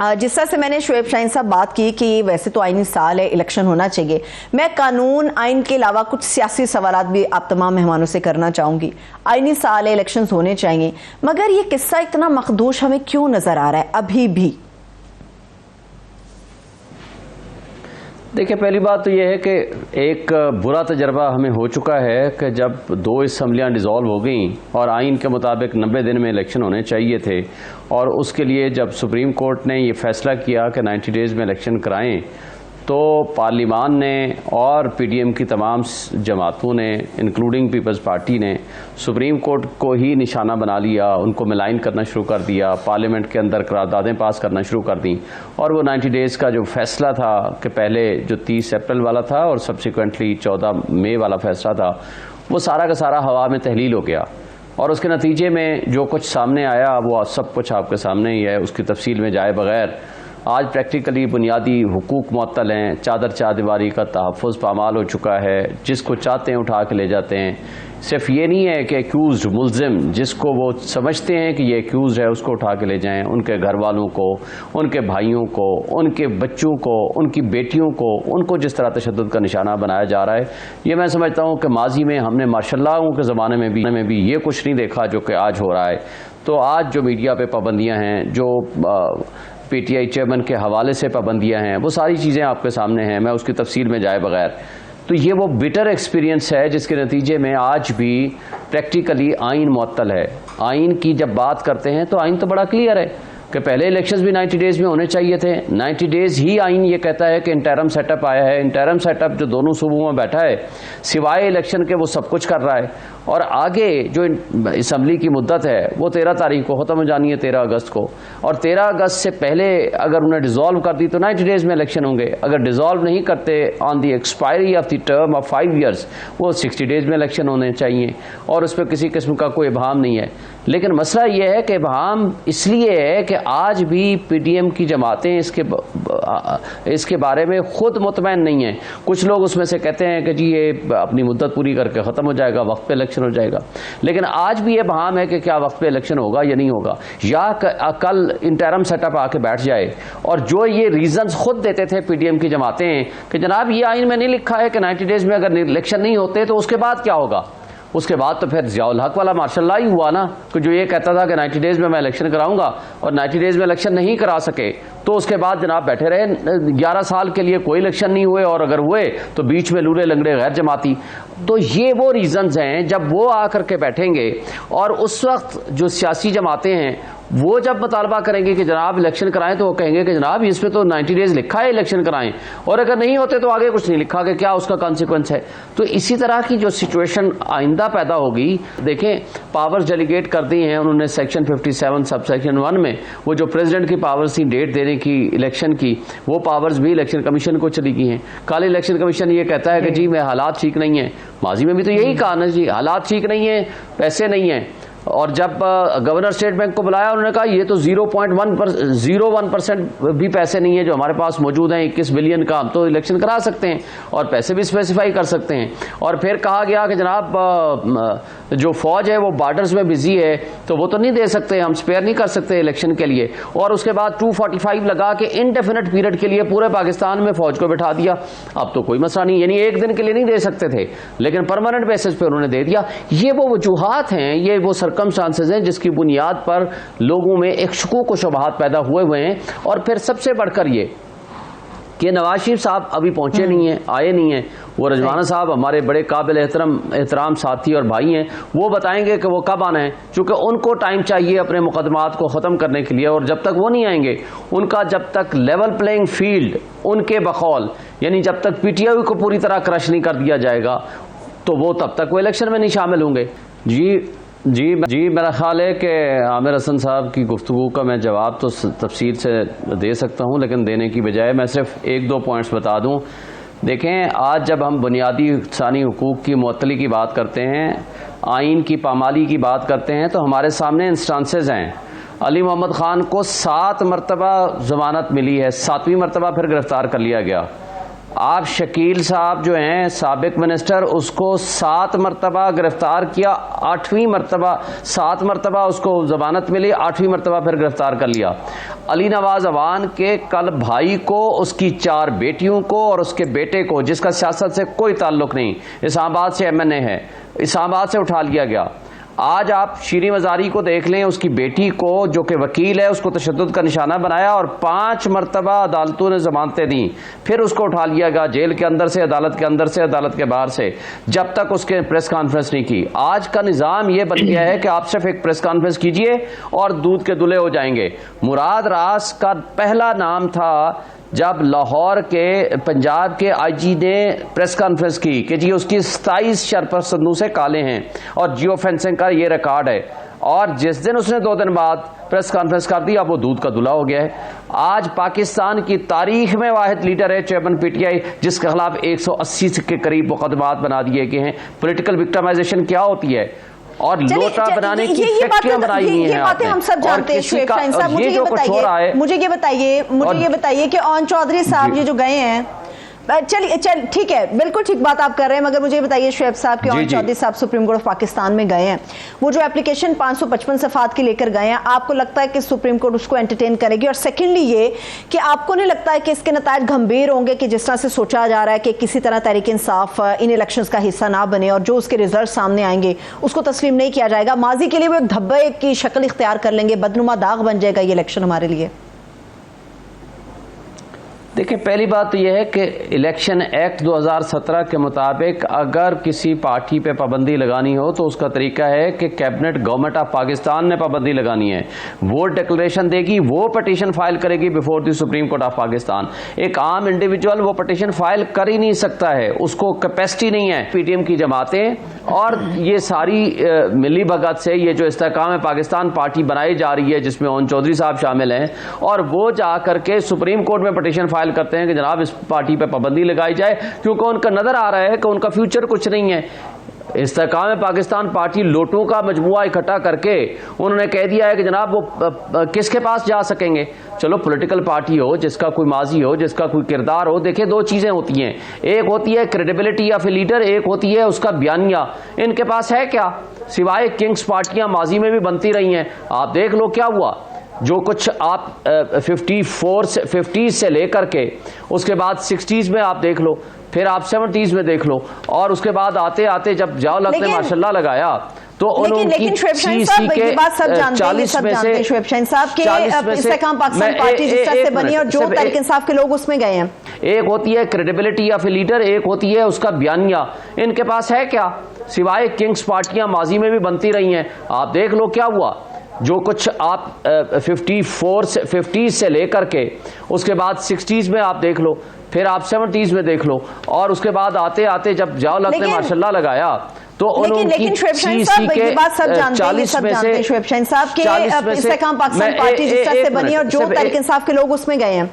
जिस तरह से मैंने शोएब शाहीन साहब बात की कि वैसे तो आईनी साल है, इलेक्शन होना चाहिए, मैं कानून आइन के अलावा कुछ सियासी सवालात भी आप तमाम मेहमानों से करना चाहूंगी। आईनी साल है, इलेक्शन होने चाहिए, मगर ये किस्सा इतना मखदूश हमें क्यों नजर आ रहा है अभी भी? देखिए, पहली बात तो यह है कि एक बुरा तजर्बा हमें हो चुका है कि जब 2 असम्बलियाँ डिज़ोल्व हो गई और आइन के मुताबिक 90 दिन में इलेक्शन होने चाहिए थे, और उसके लिए जब सुप्रीम कोर्ट ने ये फैसला किया कि 90 डेज़ में इलेक्शन कराएं, तो पार्लिमान ने और पीडीएम की तमाम जमातों ने इंक्लूडिंग पीपल्स पार्टी ने सुप्रीम कोर्ट को ही निशाना बना लिया, उनको मिलाइन करना शुरू कर दिया, पार्लियामेंट के अंदर करारदादें पास करना शुरू कर दी। और वो 90 डेज़ का जो फैसला था कि पहले जो 30 अप्रैल वाला था और सब्सिक्वेंटली 14 मई वाला फैसला था, वो सारा का सारा हवा में तहलील हो गया। और उसके नतीजे में जो कुछ सामने आया वो सब कुछ आपके सामने ही है, उसकी तफसील में जाए बगैर आज प्रैक्टिकली बुनियादी हुकूक मुअत्तल हैं, चादर चारदीवारी का तहफ़्फ़ुज़ पामाल हो चुका है, जिसको चाहते हैं उठा के ले जाते हैं। सिर्फ ये नहीं है कि एक्यूज़ मुल्ज़िम जिसको वो समझते हैं कि ये एक्यूज़ है उसको उठा के ले जाएं, उनके घर वालों को, उनके भाइयों को, उनके बच्चों को, उनकी बेटियों को, उनको जिस तरह तशद्दुद का निशाना बनाया जा रहा है, ये मैं समझता हूँ कि माजी में हमने माशाअल्लाह के ज़माने में भी ये कुछ नहीं देखा जो कि आज हो रहा है। तो आज जो मीडिया पे पाबंदियाँ हैं, जो पीटीआई चेयरमैन के हवाले से पाबंदियां हैं, वो सारी चीज़ें आपके सामने हैं, मैं उसकी तफसील में जाए बगैर। तो ये वो बिटर एक्सपीरियंस है जिसके नतीजे में आज भी प्रैक्टिकली आइन मुअत्तल है। आइन की जब बात करते हैं तो आइन तो बड़ा क्लियर है कि पहले इलेक्शंस भी 90 डेज़ में होने चाहिए थे। 90 डेज़ ही आइन ये कहता है कि इंटरम सेटअप आया है, इंटरम सेटअप जो दोनों सूबों में बैठा है सिवाय इलेक्शन के वो सब कुछ कर रहा है, और आगे जो असम्बली की मुद्दत है वो 13 तारीख को ख़त्म हो जानी है, 13 अगस्त को, और 13 अगस्त से पहले अगर उन्हें डिज़ोल्व कर दी तो 90 डेज़ में इलेक्शन होंगे। अगर डिज़ोल्व नहीं करते on the expiry of the term of 5 years, वो 60 डेज़ में इलेक्शन होने चाहिए, और उस पर किसी किस्म का कोई इबहाम नहीं है। लेकिन मसला ये है कि इबहाम इसलिए है कि आज भी पीडीएम की जमातें इसके बारे में खुद मुतमैन नहीं हैं। कुछ लोग उसमें से कहते हैं कि जी ये अपनी मुद्दत पूरी करके ख़त्म हो जाएगा, वक्त पे इलेक्शन हो जाएगा, लेकिन आज भी ये बहाम है कि क्या वक्त पे इलेक्शन होगा या नहीं होगा, या कल इंटरम सेटअप आके बैठ जाए। और जो ये रीजंस खुद देते थे पीडीएम की जमातें कि जनाब ये आइन में नहीं लिखा है कि 90 डेज़ में अगर इलेक्शन नहीं होते तो उसके बाद क्या होगा, उसके बाद तो फिर ज़ियाउल हक वाला मार्शल ही हुआ ना, कि जो ये कहता था कि 90 डेज़ में मैं इलेक्शन कराऊंगा और 90 डेज़ में इलेक्शन नहीं करा सके, तो उसके बाद जनाब बैठे रहे 11 साल के लिए कोई इलेक्शन नहीं हुए, और अगर हुए तो बीच में लूले लंगड़े गैर जमाती। तो ये वो रीजंस हैं जब वो आकर के बैठेंगे, और उस वक्त जो सियासी जमातें हैं वो जब मुतालबा करेंगे कि जनाब इलेक्शन कराएं, तो वो कहेंगे कि जनाब इस पे तो 90 डेज़ लिखा है इलेक्शन कराएं, और अगर नहीं होते तो आगे कुछ नहीं लिखा कि क्या उसका कॉन्सिक्वेंस है। तो इसी तरह की जो सिचुएशन आइंदा पैदा होगी, देखें पावर्स डेलीगेट कर दी हैं उन्होंने सेक्शन 57 सब सेक्शन 1 में, वो जो प्रेसिडेंट की पावर्स थी डेट देने की इलेक्शन की, वो पावर्स भी इलेक्शन कमीशन को चली गई हैं। कल इलेक्शन कमीशन ये कहता है कि जी मैं हालात ठीक नहीं है, माजी में भी तो यही कहा ना जी हालात ठीक नहीं है, पैसे नहीं है, और जब गवर्नर स्टेट बैंक को बुलाया उन्होंने कहा ये तो 0.01% भी पैसे नहीं है जो हमारे पास मौजूद हैं 21 बिलियन का, हम तो इलेक्शन करा सकते हैं और पैसे भी स्पेसिफाई कर सकते हैं। और फिर कहा गया कि जनाब जो फौज है वो बॉर्डर्स में बिजी है तो वो तो नहीं दे सकते, हम स्पेयर नहीं कर सकते इलेक्शन के लिए, और उसके बाद 245 लगा के इनडेफिनेट पीरियड के लिए पूरे पाकिस्तान में फौज को बिठा दिया। अब तो कोई मसला नहीं, यानी एक दिन के लिए नहीं दे सकते थे लेकिन परमानेंट बेसिस पे उन्होंने दे दिया। ये वो वजूहात हैं, ये वो सर्कमस्टांसेस हैं जिसकी बुनियाद पर लोगों में एक शकूक व शुबहात पैदा हुए हैं। और फिर सबसे बढ़कर ये कि नवाज शरीफ साहब अभी पहुंचे नहीं हैं, आए नहीं हैं, वो रजवाना साहब हमारे बड़े काबिल एहतराम साथी और भाई हैं, वो बताएंगे कि वो कब आना है, चूँकि उनको टाइम चाहिए अपने मुकदमात को ख़त्म करने के लिए, और जब तक वो नहीं आएंगे उनका जब तक लेवल प्लेइंग फील्ड उनके बकौल यानी जब तक पीटीआई को पूरी तरह क्रश नहीं कर दिया जाएगा तो वो तब तक वो इलेक्शन में नहीं शामिल होंगे। जी मेरा ख्याल है कि आमिर हसन साहब की गुफ्तगू का मैं जवाब तो तफसील से दे सकता हूँ, लेकिन देने की बजाय मैं सिर्फ 1-2 पॉइंट्स बता दूँ। देखें, आज जब हम बुनियादी इंसानी हुकूक की मुअत्तली की बात करते हैं, आइन की पामाली की बात करते हैं, तो हमारे सामने इंस्टांसेस हैं। अली मोहम्मद ख़ान को 7 मरतबा ज़मानत मिली है, 7वीं मरतबा फिर गिरफ़्तार कर लिया गया। आप शकील साहब जो हैं साबिक मिनिस्टर, उसको 7 मरतबा गिरफ्तार किया, 8वीं मरतबा 7 मरतबा उसको जमानत मिली, 8वीं मरतबा फिर गिरफ्तार कर लिया। अली नवाज अवान के कल भाई को, उसकी 4 बेटियों को और उसके बेटे को, जिसका सियासत से कोई ताल्लुक नहीं, इस्लामाबाद से MNA है, इस्लामाबाद से उठा लिया गया। आज आप शीरीन मज़ारी को देख लें, उसकी बेटी को जो कि वकील है उसको तशद्दुद का निशाना बनाया और 5 मरतबा अदालतों ने जमानतें दी, फिर उसको उठा लिया गया जेल के अंदर से, अदालत के अंदर से, अदालत के बाहर से, जब तक उसके प्रेस कॉन्फ्रेंस नहीं की। आज का निज़ाम ये बन गया है कि आप सिर्फ एक प्रेस कॉन्फ्रेंस कीजिए और दूध के दूल्हे हो जाएंगे। मुराद रास का पहला नाम था जब लाहौर के पंजाब के IG ने प्रेस कॉन्फ्रेंस की कि जी उसकी 27 शरपत संदूक काले हैं और जियो फेंसिंग का ये रिकॉर्ड है, और जिस दिन उसने 2 दिन बाद प्रेस कॉन्फ्रेंस कर दी, अब वो दूध का दूल्हा हो गया है। आज पाकिस्तान की तारीख में वाहिद लीडर है चेयरमैन PTI जिसके खिलाफ 180 के करीब मुकदमात बना दिए गए हैं। पॉलिटिकल विक्टिमाइजेशन क्या होती है और लोटा बनाने की फैक्ट्रियां बनाई हुई हैं। बातें हम सब जानते हैं। शुएब शाहीन साहब, मुझे ये बताइए कि ओन चौधरी साहब ये जो गए हैं, चलिए ठीक है, बिल्कुल ठीक बात आप कर रहे हैं, मगर मुझे बताइए शुएब साहब के ओन चौधरी साहब सुप्रीम कोर्ट ऑफ पाकिस्तान में गए हैं, वो जो एप्लीकेशन 555 सफ़ात की लेकर गए हैं, आपको लगता है कि सुप्रीम कोर्ट उसको एंटरटेन करेगी? और सेकेंडली ये कि आपको नहीं लगता है कि इसके नतायज गंभीर होंगे कि जिस तरह से सोचा जा रहा है कि किसी तरह तहरीक इंसाफ इन इलेक्शंस का हिस्सा ना बने और जो उसके रिजल्ट सामने आएंगे उसको तस्लीम नहीं किया जाएगा, माजी के लिए वो एक धब्बे की शक्ल इख्तियार कर लेंगे, बदनुमा दाग बन जाएगा ये इलेक्शन हमारे लिए? देखिए, पहली बात तो यह है कि इलेक्शन एक्ट 2017 के मुताबिक अगर किसी पार्टी पे पाबंदी लगानी हो तो उसका तरीका है कि कैबिनेट गवर्नमेंट ऑफ पाकिस्तान ने पाबंदी लगानी है, वो डिक्लेरेशन देगी, वो पटिशन फाइल करेगी before the supreme court of Pakistan. एक आम इंडिविजुअल वो पटिशन फाइल कर ही नहीं सकता है, उसको कैपेसिटी नहीं है। PTM की जमातें और ये सारी मिली भगत से ये जो इस्तेहकाम पाकिस्तान पार्टी बनाई जा रही है जिसमें ओन चौधरी साहब शामिल हैं, और वो जा करके सुप्रीम कोर्ट में पटिशन फाइल करते हैं कि जनाब इस पार्टी पे पाबंदी लगाई जाए, क्योंकि उनका नजर आ रहा है कि उनका फ्यूचर कुछ नहीं है। इस्तेहकाम पाकिस्तान पार्टी लोटों का मजमुआ इकट्ठा करके उन्होंने कह दिया है कि जनाब वो किसके पास जा सकेंगे। चलो, पॉलिटिकल पार्टी हो जिसका कोई माजी हो, जिसका कोई किरदार हो, देखिए 2 चीजें होती हैं, एक होती है क्रेडिबिलिटी ऑफ ए लीडर, एक होती है उसका बयानिया। इनके पास है क्या? सिवाय किंग्स पार्टियां माजी में भी बनती रही हैं। आप देख लो क्या हुआ, जो कुछ आप 50s से लेकर के उसके बाद 60s में आप देख लो, फिर आप 70s में देख लो, और उसके बाद आते आते जब जियाउल हक ने माशाल्लाह लगाया तो लेकिन शुएब शाहीन साहब ये बात सब जानते हैं शुएब शाहीन साहब के इस्तेहकाम पाकिस्तान पार्टी जिस तरह से बनी और जो तहरीक इंसाफ के लोग उसमें गए हैं, एक होती है क्रेडिबिलिटी ऑफ ए लीडर, एक होती है उसका बयानिया। इनके पास है क्या? सिवाय किंग्स पार्टियां माजी में भी बनती रही हैं। आप देख लो क्या हुआ, जो कुछ आप 50s से लेकर के उसके बाद 60s में आप देख लो, फिर आप 70s में देख लो, और उसके बाद आते आते जब जियाउल हक ने माशाल्लाह लगाया तो लेकिन शुएब शाहीन साहब ये बात सब जानते हैं शुएब शाहीन साहब के इस्तेहकाम पाकिस्तान पार्टी जिस तरह से बनी और जो तहरीक इंसाफ के लोग उसमें गए हैं।